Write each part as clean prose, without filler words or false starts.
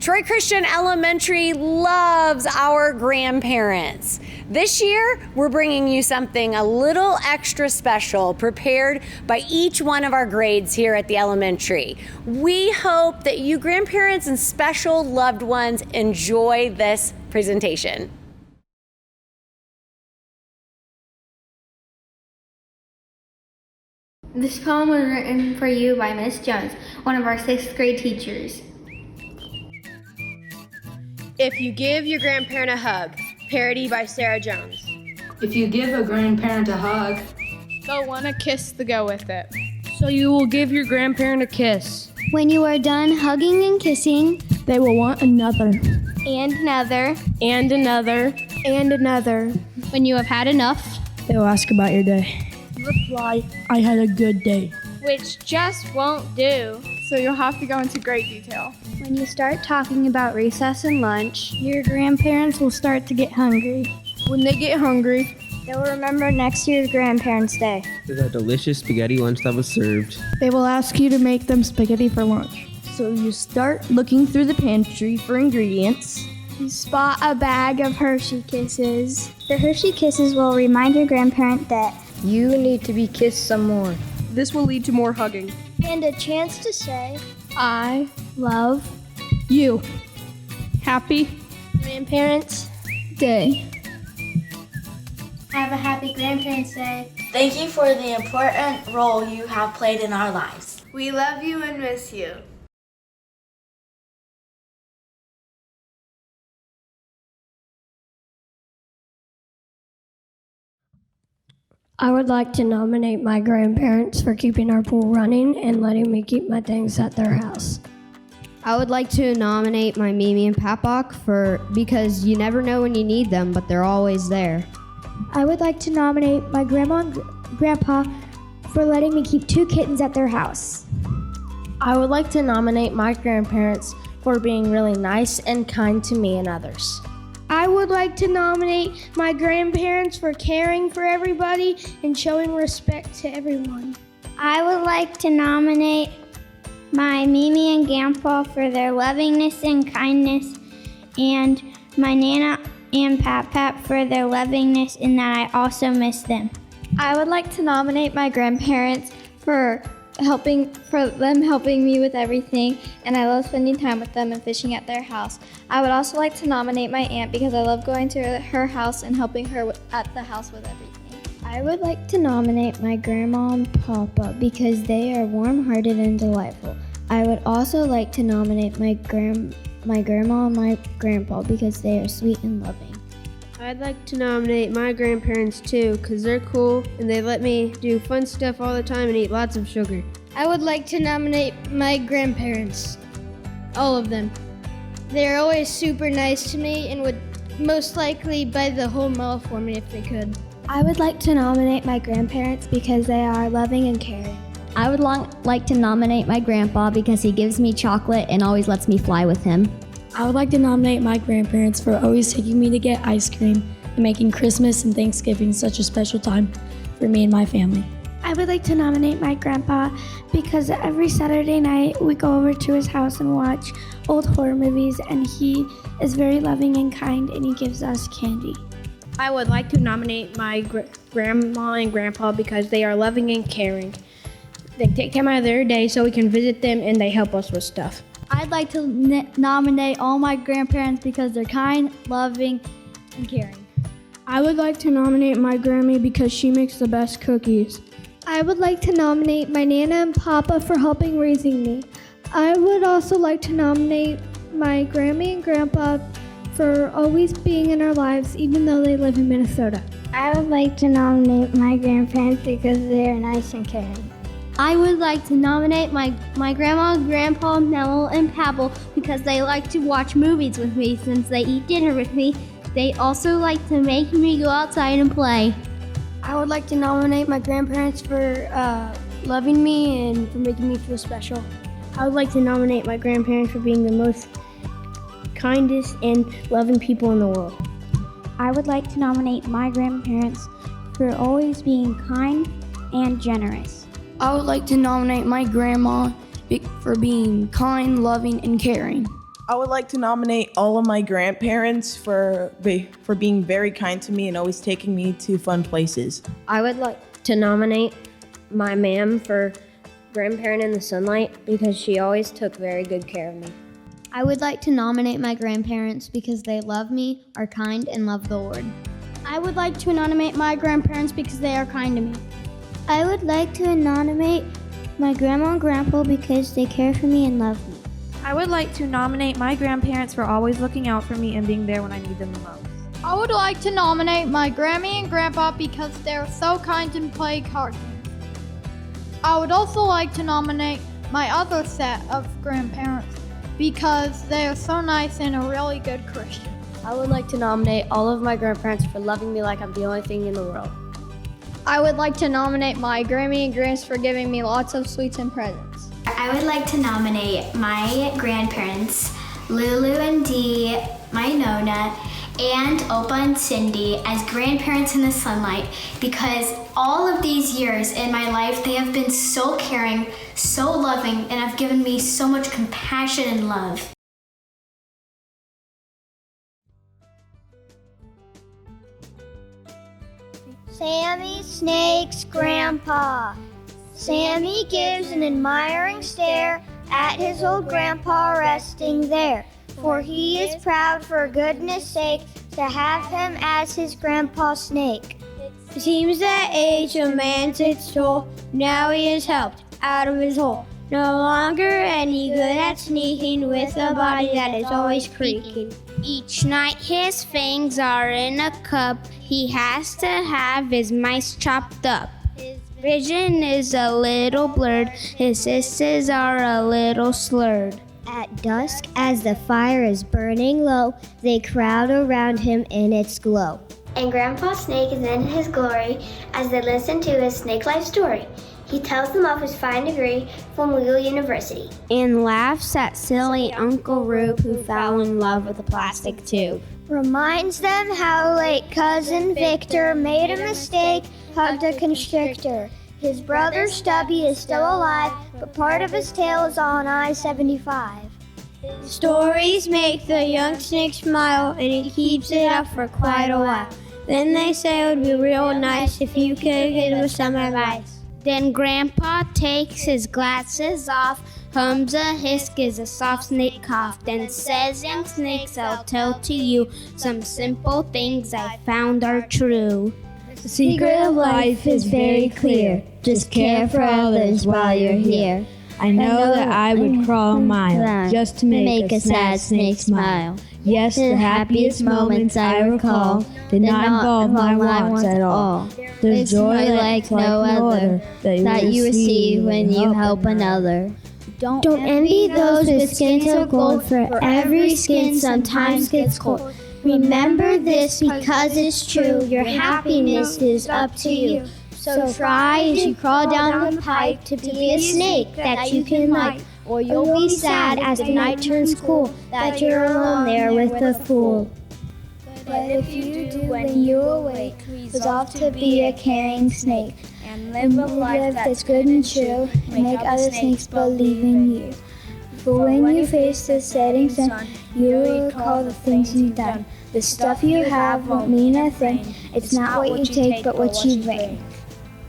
Troy Christian Elementary loves our grandparents. This year, we're bringing you something a little extra special prepared by each one of our grades here at the elementary. We hope that you grandparents and special loved ones enjoy this presentation. This poem was written for you by Miss Jones, one of our 6th grade teachers. If You Give Your Grandparent a Hug, parody by Sarah Jones. If you give a grandparent a hug, they'll want a kiss to go with it. So you will give your grandparent a kiss. When you are done hugging and kissing, they will want another. And another. And another. And another. When you have had enough, they will ask about your day. Reply, I had a good day. Which just won't do. So you'll have to go into great detail. When you start talking about recess and lunch, your grandparents will start to get hungry. When they get hungry, they will remember next year's Grandparents' Day. That delicious spaghetti lunch that was served. They will ask you to make them spaghetti for lunch. So you start looking through the pantry for ingredients. You spot a bag of Hershey Kisses. The Hershey Kisses will remind your grandparent that you need to be kissed some more. This will lead to more hugging. And a chance to say, I love you. Happy Grandparents' Day. Have a happy Grandparents' Day. Thank you for the important role you have played in our lives. We love you and miss you. I would like to nominate my grandparents for keeping our pool running and letting me keep my things at their house. I would like to nominate my Mimi and Papak because you never know when you need them, but they're always there. I would like to nominate my grandma and grandpa for letting me keep 2 kittens at their house. I would like to nominate my grandparents for being really nice and kind to me and others. I would like to nominate my grandparents for caring for everybody and showing respect to everyone. I would like to nominate my Mimi and Grandpa for their lovingness and kindness, and my Nana and Pap for their lovingness in that I also miss them. I would like to nominate my grandparents for them helping me with everything, and I love spending time with them and fishing at their house. I would also like to nominate my aunt because I love going to her house and helping her at the house with everything. I would like to nominate my grandma and papa because they are warm-hearted and delightful. I would also like to nominate my grandma and my grandpa because they are sweet and loving. I'd like to nominate my grandparents too, because they're cool and they let me do fun stuff all the time and eat lots of sugar. I would like to nominate my grandparents, all of them. They're always super nice to me and would most likely buy the whole meal for me if they could. I would like to nominate my grandparents because they are loving and caring. I would like to nominate my grandpa because he gives me chocolate and always lets me fly with him. I would like to nominate my grandparents for always taking me to get ice cream and making Christmas and Thanksgiving such a special time for me and my family. I would like to nominate my grandpa because every Saturday night we go over to his house and watch old horror movies, and he is very loving and kind and he gives us candy. I would like to nominate my grandma and grandpa because they are loving and caring. They take time out of their day so we can visit them and they help us with stuff. I'd like to nominate all my grandparents because they're kind, loving, and caring. I would like to nominate my Grammy because she makes the best cookies. I would like to nominate my Nana and Papa for helping raising me. I would also like to nominate my Grammy and Grandpa for always being in our lives even though they live in Minnesota. I would like to nominate my grandparents because they are nice and caring. I would like to nominate my grandma, grandpa, Mello, and Pablo because they like to watch movies with me since they eat dinner with me. They also like to make me go outside and play. I would like to nominate my grandparents for loving me and for making me feel special. I would like to nominate my grandparents for being the most kindest and loving people in the world. I would like to nominate my grandparents for always being kind and generous. I would like to nominate my grandma for being kind, loving, and caring. I would like to nominate all of my grandparents for being very kind to me and always taking me to fun places. I would like to nominate my ma'am for Grandparent in the Sonlight because she always took very good care of me. I would like to nominate my grandparents because they love me, are kind, and love the Lord. I would like to nominate my grandparents because they are kind to me. I would like to nominate my grandma and grandpa because they care for me and love me. I would like to nominate my grandparents for always looking out for me and being there when I need them the most. I would like to nominate my Grammy and Grandpa because they're so kind and play cards. I would also like to nominate my other set of grandparents because they are so nice and a really good Christian. I would like to nominate all of my grandparents for loving me like I'm the only thing in the world. I would like to nominate my Grammy and Gramps for giving me lots of sweets and presents. I would like to nominate my grandparents, Lulu and Dee, my Nona, and Opa and Cindy as grandparents in the Sonlight because all of these years in my life, they have been so caring, so loving, and have given me so much compassion and love. Sammy Snake's grandpa. Sammy gives an admiring stare at his old grandpa resting there, for he is proud for goodness sake to have him as his grandpa Snake. It seems that age a man takes toll, now he is helped out of his hole. No longer any good at sneaking with a body that is always creaking. Each night his fangs are in a cup, he has to have his mice chopped up. His vision is a little blurred, his senses are a little slurred. At dusk, as the fire is burning low, they crowd around him in its glow. And Grandpa Snake is in his glory as they listen to his snake life story. He tells them of his fine degree from Legal University. And laughs at silly Uncle Rube who fell in love with a plastic tube. Reminds them how late cousin Victor made a mistake, hugged a constrictor. His brother Stubby is still alive, but part of his tail is on I-75. Stories make the young snake smile, and he keeps it up for quite a while. Then they say it would be real nice if you could give him some advice. Then Grandpa takes his glasses off, hums a hiss, gives a soft snake cough, then says, young snakes, I'll tell to you some simple things I found are true. The secret of life is very clear. Just care for others while you're here. I know that I would crawl a mile just to make a sad snake smile. Yes, the happiest moments I recall did not involve my wants at all. There's joy like no other that you receive when you help another. Don't envy those with skins of gold, for every skin sometimes gets cold. Remember this because it's true, your happiness is up to you. So try as you crawl down the pipe to be a snake that you can like, or you'll be sad as the night turns cool, that you're alone there with the fool. But if you do when you awake, resolve to be a caring snake, and live a life that's good and true, and make other snakes believe in you. For when you face the setting sun, you'll recall the things you've done. The stuff you have won't mean a thing, it's not what you take but what you bring.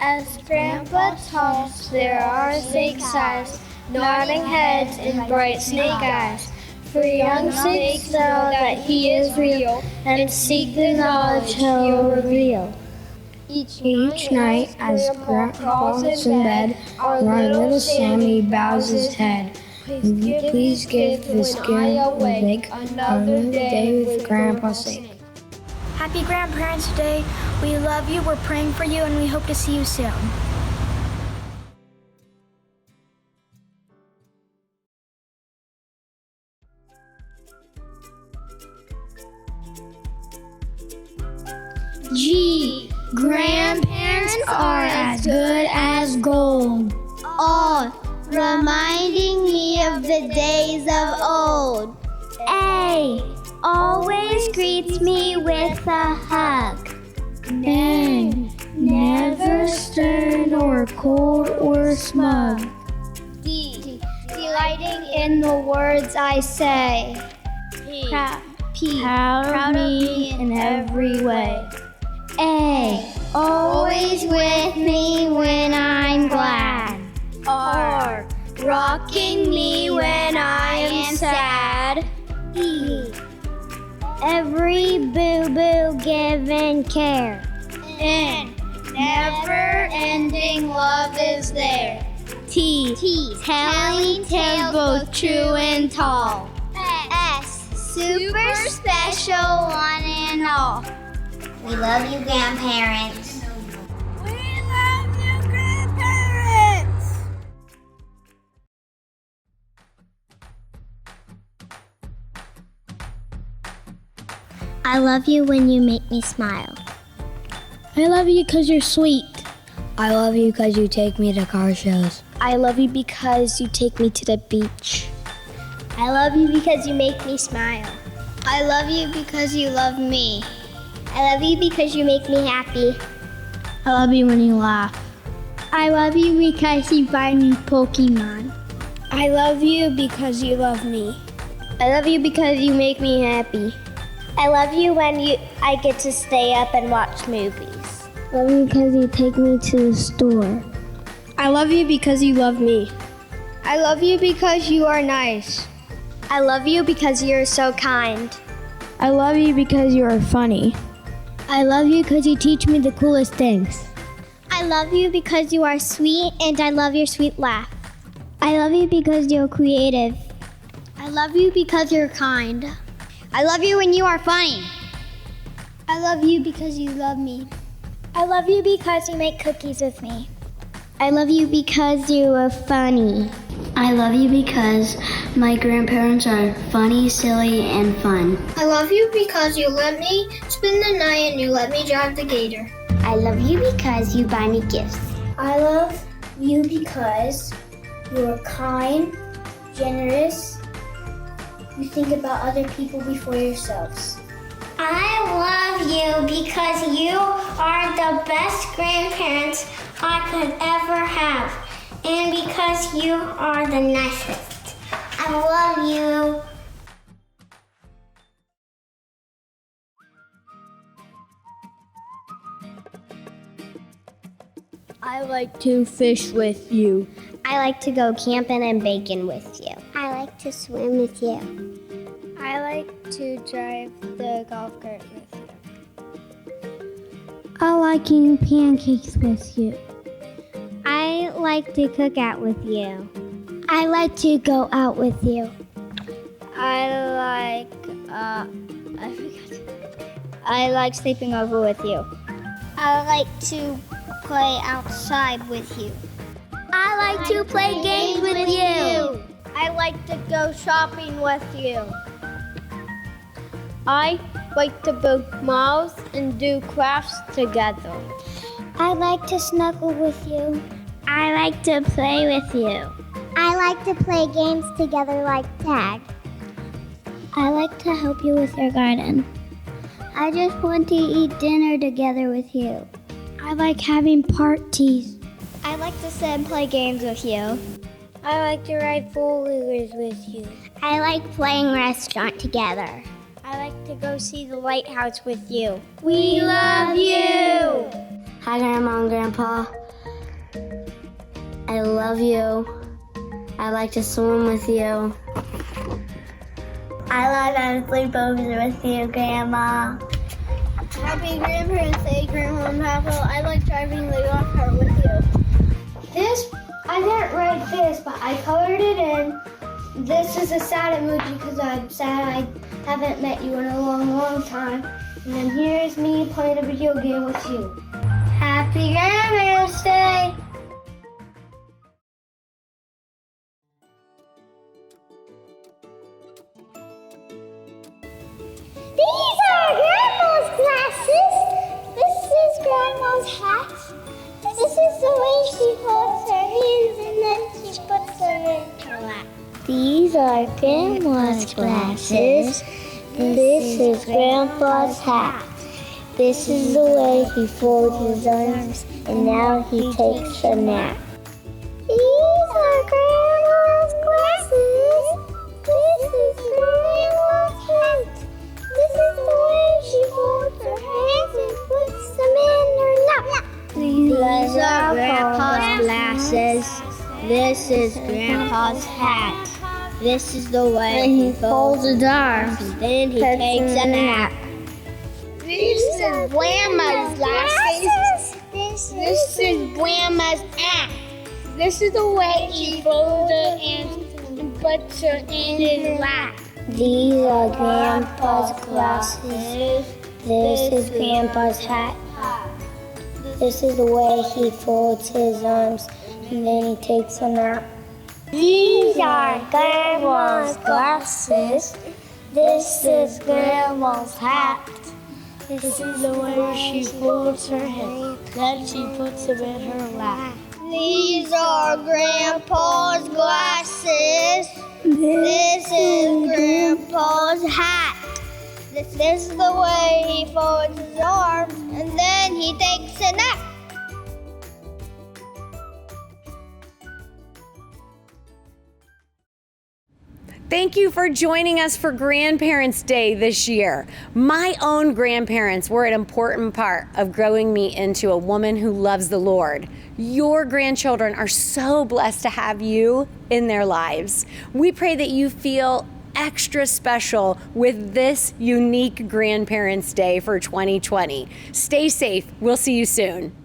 As Grandpa talks, there are snake sighs, nodding heads and bright snake eyes. For young snakes know that he is real, and seek the knowledge he'll reveal. Each night, as Grandpa falls in bed, our little Sammy bows his head. Please give this awake another day with Grandpa's sake. Happy Grandparents' Day. We love you, we're praying for you, and we hope to see you soon. G. Grandparents are as good as gold. All reminding me of the days of old. A. Always greets me with a hug. N. Never stern or cold or smug. D. delighting in the words I say. Proud of me in every way. A, always with me when I'm glad. R, rocking me when I am sad. E, every boo-boo given care. N, never-ending love is there. T, telling tales both true and tall. S, super special one and all. We love you, grandparents. We love you, grandparents! I love you when you make me smile. I love you because you're sweet. I love you because you take me to car shows. I love you because you take me to the beach. I love you because you make me smile. I love you because you love me. I love you because you make me happy. I love you when you laugh. I love you because you buy me Pokemon. I love you because you love me. I love you because you make me happy. I love you when I get to stay up and watch movies. I love you because you take me to the store. I love you because you love me. I love you because you are nice. I love you because you're so kind. I love you because you are funny. I love you because you teach me the coolest things. I love you because you are sweet and I love your sweet laugh. I love you because you're creative. I love you because you're kind. I love you when you are funny. I love you because you love me. I love you because you make cookies with me. I love you because you are funny. I love you because my grandparents are funny, silly, and fun. I love you because you let me spend the night and you let me drive the gator. I love you because you buy me gifts. I love you because you are kind, generous, you think about other people before yourselves. I love you because you are the best grandparents I could ever have. And because you are the nicest. I love you. I like to fish with you. I like to go camping and baking with you. I like to swim with you. I like to drive the golf cart with you. I like eating pancakes with you. I like to cook out with you. I like to go out with you. I like sleeping over with you. I like to play outside with you. I like to play games with you. I like to go shopping with you. I like to build malls and do crafts together. I like to snuggle with you. I like to play with you. I like to play games together like tag. I like to help you with your garden. I just want to eat dinner together with you. I like having parties. I like to sit and play games with you. I like to ride four-wheelers with you. I like playing restaurant together. I like to go see the lighthouse with you. We love you! Hi, Grandma and Grandpa. I love you. I like to swim with you. I like having sleepovers with you, Grandma. Happy Grandparents Day, Grandma and Papa. I like driving the golf cart with you. I didn't write this, but I colored it in. This is a sad emoji because I'm sad I haven't met you in a long time. And then here's me playing a video game with you. Happy Grandparents Day! These are Grandma's glasses. This is Grandma's hat. This is the way she holds her hands and then she puts them in her lap. These are Grandma's glasses. This is Grandpa's hat. This is the way he folds his arms and now he takes a nap. These are Grandma's glasses. This is Grandpa's hat. This is the way he folds his arms, and then he takes a nap. This is Grandma's glasses. This is Grandma's hat. This is the way he folds her hands and puts her in his lap. These are Grandpa's glasses. This is Grandpa's hat. This is the way he folds his arms and then he takes a nap. These are Grandma's glasses. This is Grandma's hat. This is the way she folds her hands, then she puts them in her lap. These are Grandpa's glasses. This is Grandpa's hat. This is the way he folds his arms, and then he takes a nap. Thank you for joining us for Grandparents' Day this year. My own grandparents were an important part of growing me into a woman who loves the Lord. Your grandchildren are so blessed to have you in their lives. We pray that you feel extra special with this unique Grandparents' Day for 2020. Stay safe. We'll see you soon.